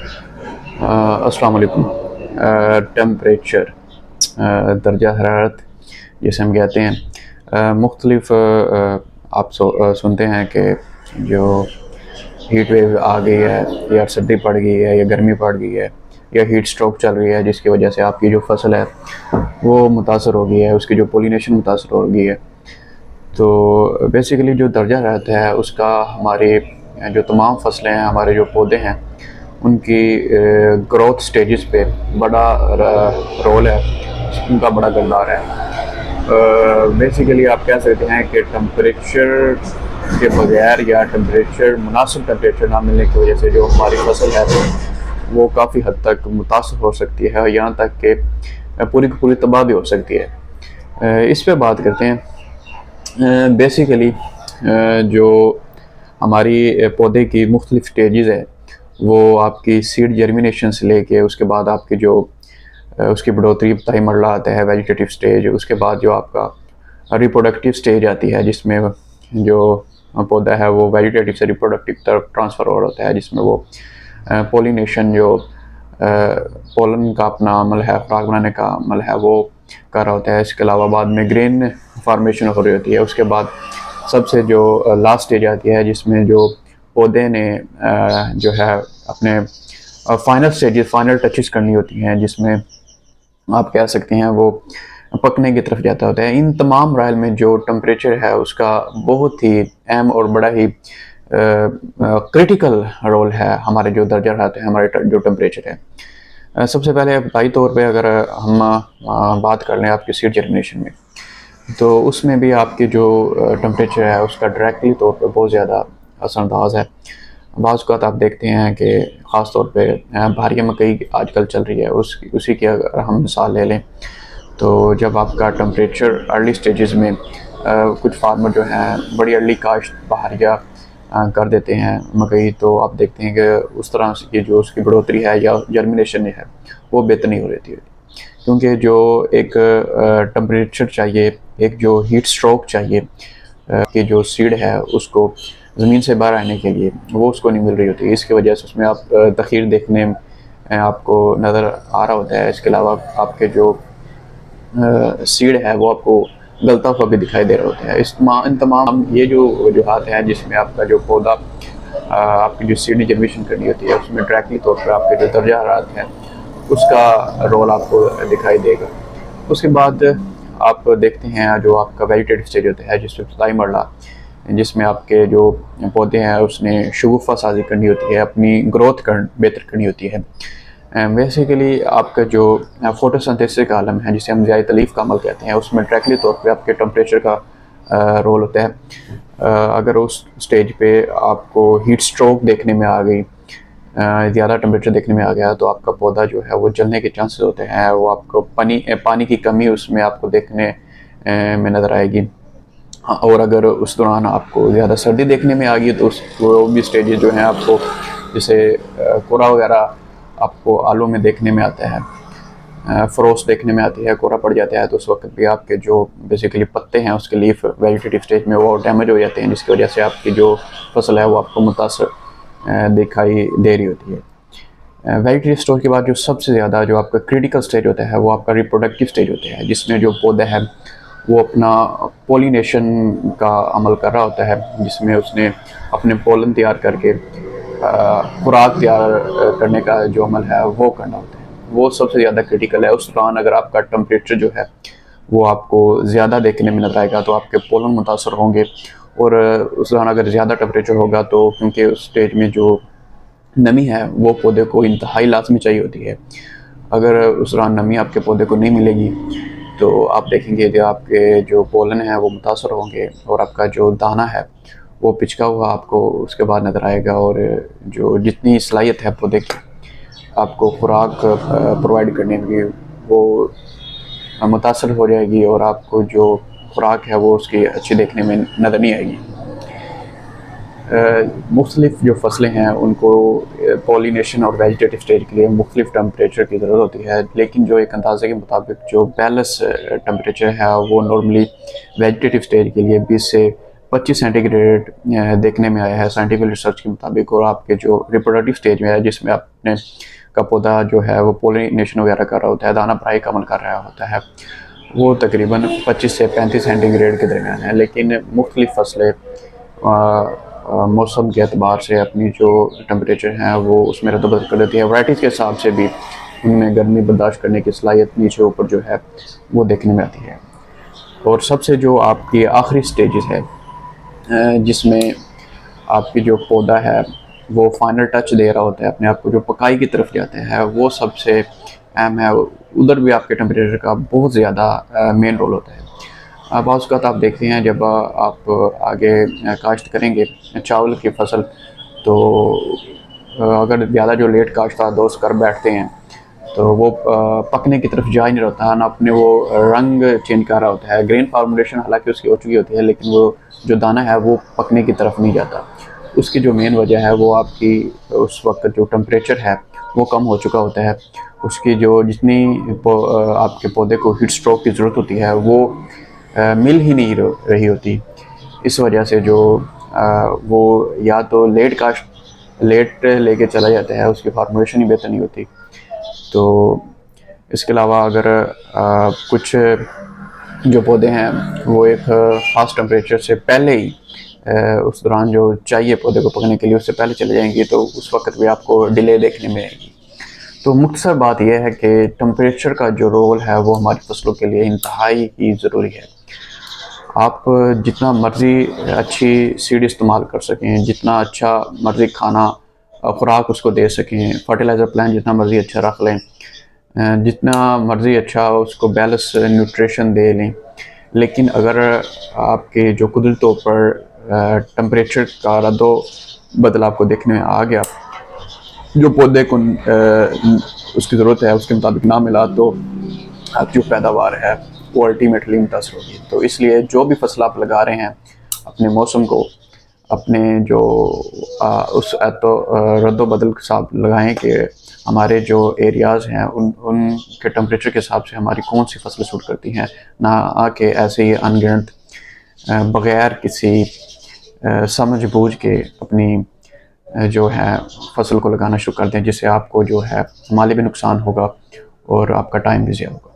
अस्सलाम वालेकुम। टेम्परेचर, दर्जा हरारत जिसे हम कहते हैं, मुख्तलिफ आप सुनते हैं कि जो हीट वेव आ गई है या सर्दी पड़ गई है या गर्मी पड़ गई है या हीट स्ट्रोक चल रही है, जिसकी वजह से आपकी जो फसल है वो मुतासर हो गई है, उसकी जो पोलिनेशन मुतासर हो गई है। तो बेसिकली जो दर्जा रहता है उसका हमारे जो तमाम फसलें हैं, हमारे जो पौधे हैं, उनकी ग्रोथ स्टेजेस पे बड़ा रोल है, उनका बड़ा किरदार है। बेसिकली आप कह सकते हैं कि टेम्परेचर के बगैर या टेम्परेचर मुनासिब टेम्परेचर ना मिलने की वजह से जो हमारी फसल है वो काफ़ी हद तक मुतासर हो सकती है, यहाँ तक कि पूरी की पूरी तबाह भी हो सकती है। इस पे बात करते हैं। बेसिकली जो हमारी पौधे की मुख्तलिफ स्टेजेस है, वो आपकी सीड जर्मिनेशन से लेके उसके बाद आपकी जो उसकी बढ़ोतरी इब्तदाई मरला आता है वेजिटेटिव स्टेज, उसके बाद जो आपका रिप्रोडक्टिव स्टेज आती है जिसमें जो पौधा है वो वेजिटेटिव से रिप्रोडक्टिव तरफ ट्रांसफ़र हो होता है, जिसमें वो पोलिनेशन जो पोलन का अपना अमल है, खुराक बनाने का अमल है, वो कर रहा होता है। इसके अलावा बाद में ग्रेन फार्मेशन हो रही होती है। उसके बाद सबसे जो लास्ट स्टेज आती है जिसमें जो पौधे ने जो है अपने फाइनल स्टेजेस, फाइनल टचेस करनी होती हैं, जिसमें आप कह सकते हैं वो पकने की तरफ जाता होता है। इन तमाम राइल में जो टेम्परेचर है उसका बहुत ही अहम और बड़ा ही क्रिटिकल रोल है हमारे जो दर्जा रहते हैं, हमारे जो टेम्परेचर है। सबसे पहले इब्तदाई तौर पे अगर हम बात कर लें आपकी सीड जर्मिनेशन में, तो उसमें भी आपकी जो टेम्परेचर है उसका डायरेक्टली तौर पे बहुत ज़्यादा असरअंदाज है। बाज़ औक़ात आप देखते हैं कि ख़ास तौर पे भारी मकई आजकल चल रही है, उसी की अगर हम मिसाल ले लें, तो जब आपका टेम्परेचर अर्ली स्टेजेस में कुछ फार्मर जो हैं बड़ी अर्ली काश्त बहारिया कर देते हैं मकई, तो आप देखते हैं कि उस तरह से जो उसकी बढ़ोतरी है या जर्मिनेशन है वो बेहतर नहीं हो रही थी, क्योंकि जो एक टेम्परेचर चाहिए, एक जो हीट स्ट्रोक चाहिए कि जो सीड है उसको ज़मीन से बाहर आने के लिए, वो उसको नहीं मिल रही होती। इसकी वजह से उसमें आप तख़ीर देखने आपको नज़र आ रहा होता है। इसके अलावा आपके जो सीड है वो आपको गलता हुआ भी दिखाई दे रहा होता है। इन तमाम ये जो वजूहात हैं जिसमें आपका जो पौधा आपकी जो सीड जर्मिनेशन करनी होती है उसमें डायरेक्टली तौर पर आपके जो दर्जा हरारत है उसका रोल आपको दिखाई देगा। उसके बाद आप देखते हैं जो आपका वेजिटेटिव स्टेज होता है जिसमें इब्तदाई मरला, जिसमें आपके जो पौधे हैं उसने शगुफ़ा साजी करनी होती है, अपनी ग्रोथ बेहतर करनी होती है। बेसिकली आपका जो फोटोसिंथेसिस का आलम है जिसे हम ज़ियाई तलीफ़ का अमल कहते हैं, उसमें डायरेक्टली तौर पे आपके टेम्परेचर का रोल होता है। अगर उस स्टेज पे आपको हीट स्ट्रोक देखने में आ गई, ज़्यादा टेम्परेचर देखने में आ गया, तो आपका पौधा जो है वो जलने के चांसेस होते हैं, वो आपको पानी की कमी उसमें आपको देखने में नज़र आएगी। हाँ, और अगर उस दौरान आपको ज़्यादा सर्दी देखने में आ गई तो वो भी स्टेजेस जो हैं आपको, जैसे कोरा वगैरह आपको आलू में देखने में आता है, फ्रोस्ट देखने में आती है, कोरा पड़ जाता है, तो उस वक्त भी आपके जो बेसिकली पत्ते हैं उसके लीफ वेजिटेटिव स्टेज में वो डैमेज हो जाते हैं, जिसकी वजह से आपकी जो फसल है वो आपको मुतासर दिखाई दे रही होती है। वेजिटेटिव स्टेज के बाद जो सबसे ज़्यादा जो आपका क्रिटिकल स्टेज होता है वो आपका रिप्रोडक्टिव स्टेज होता है, जिसमें जो पौधा है वो अपना पोलिनेशन का अमल कर रहा होता है, जिसमें उसने अपने पोलन तैयार करके खुराक तैयार करने का जो अमल है वो करना होता है। वो सबसे ज़्यादा क्रिटिकल है। उस दौरान अगर आपका टेम्परेचर जो है वो आपको ज़्यादा देखने में नजर आएगा तो आपके पोलन मुतासर होंगे, और उस दौरान अगर ज़्यादा टेम्परेचर होगा तो क्योंकि उस स्टेज में जो नमी है वो पौधे को इंतहाई लाजमी चाहिए होती है। अगर उस दौरान नमी आपके पौधे को नहीं मिलेगी तो आप देखेंगे कि आपके जो पोलन है वो मुतासर होंगे और आपका जो दाना है वो पिचका हुआ आपको उसके बाद नज़र आएगा, और जो जितनी सलाहियत है पौधे की आपको खुराक प्रोवाइड करने की वो मुतासर हो जाएगी, और आपको जो खुराक है वो उसकी अच्छी देखने में नज़र नहीं आएगी। मुख्तलिफ जो फसलें हैं उनको पोलिनेशन और वेजिटेटिव स्टेज के लिए मुख्तलिफ टेम्परेचर की ज़रूरत होती है, लेकिन जो एक अंदाज़े के मुताबिक जो बैलेंस टेम्परेचर है वो नॉर्मली वेजिटेटिव स्टेज के लिए 20 से 25 सेंटीग्रेड देखने में आया है साइंटिफिक रिसर्च के मुताबिक। और आपके जो रिप्रोडक्टिव स्टेज में है, जिसमें आपने का पौधा जो है वो पोलिनेशन वगैरह कर रहा होता है, दाना भराई का अमल कर रहा होता है, वो तकरीबन 25 से 35 सेंटीग्रेड के दरमियान है। लेकिन मुख्तलिफ फसलें मौसम के अतबार से अपनी जो टेम्परेचर हैं वो उसमें रद्द-बदल कर देती है। वैराइटीज़ के हिसाब से भी उनमें गर्मी बर्दाश्त करने की सलाहियत नीचे ऊपर जो है वो देखने में आती है। और सबसे जो आपकी आखिरी स्टेजेस है जिसमें आपकी जो पौधा है वो फाइनल टच दे रहा होता है, अपने आप को जो पकाई की तरफ जाते हैं, वो सबसे अहम है। उधर भी आपके टेम्परेचर का बहुत ज़्यादा मेन रोल होता है। अब उसका आप देखते हैं जब आप आगे काश्त करेंगे चावल की फसल, तो अगर ज़्यादा जो लेट काश्तकार दोस्त कर बैठते हैं तो वो पकने की तरफ जा ही नहीं रहता, ना अपने वो रंग चेंज कर रहा होता है। ग्रेन फार्मुलेशन हालांकि उसकी हो चुकी होती है, लेकिन वो जो दाना है वो पकने की तरफ नहीं जाता। उसकी जो मेन वजह है वो आपकी उस वक्त जो टेम्परेचर है वो कम हो चुका होता है। उसकी जो जितनी आपके पौधे को हीट स्ट्रोक की ज़रूरत होती है वो मिल ही नहीं रही होती। इस वजह से जो वो या तो लेट लेके चला जाता है, उसकी फार्मुलेशन ही बेहतर नहीं होती। तो इसके अलावा अगर कुछ जो पौधे हैं वो एक ख़ास टेम्परेचर से पहले ही उस दौरान जो चाहिए पौधे को पकने के लिए उससे पहले चले जाएंगी, तो उस वक्त भी आपको डिले देखने में आएगी। तो मुख्तसर बात यह है कि टेम्परेचर का जो रोल है वो हमारी फसलों के लिए इंतहाई ही ज़रूरी है। आप जितना मर्ज़ी अच्छी सीड इस्तेमाल कर सकें, जितना अच्छा मर्ज़ी खाना खुराक उसको दे सकें, फर्टिलाइज़र प्लान जितना मर्ज़ी अच्छा रख लें, जितना मर्ज़ी अच्छा उसको बैलेंस न्यूट्रिशन दे लें, लेकिन अगर आपके जो कुदरती तौर पर टेम्परेचर का रद्दो बदल आपको देखने में आ गया, जो पौधे को उसकी ज़रूरत है उसके मुताबिक ना मिला, तो आपकी जो पैदावार है वो अल्टीमेटली मुतासर होगी। तो इसलिए जो भी फसल आप लगा रहे हैं अपने मौसम को अपने जो उस तो रद्दो बदल के साथ लगाएं कि हमारे जो एरियाज़ हैं उनके टेम्परेचर के हिसाब से हमारी कौन सी फसलें सूट करती हैं, ना आके ऐसे ही अनगिनत बग़ैर किसी समझ बूझ के अपनी जो है फसल को लगाना शुरू कर दें, जिससे आपको जो है माली भी नुकसान होगा और आपका टाइम भी ज़ाया होगा।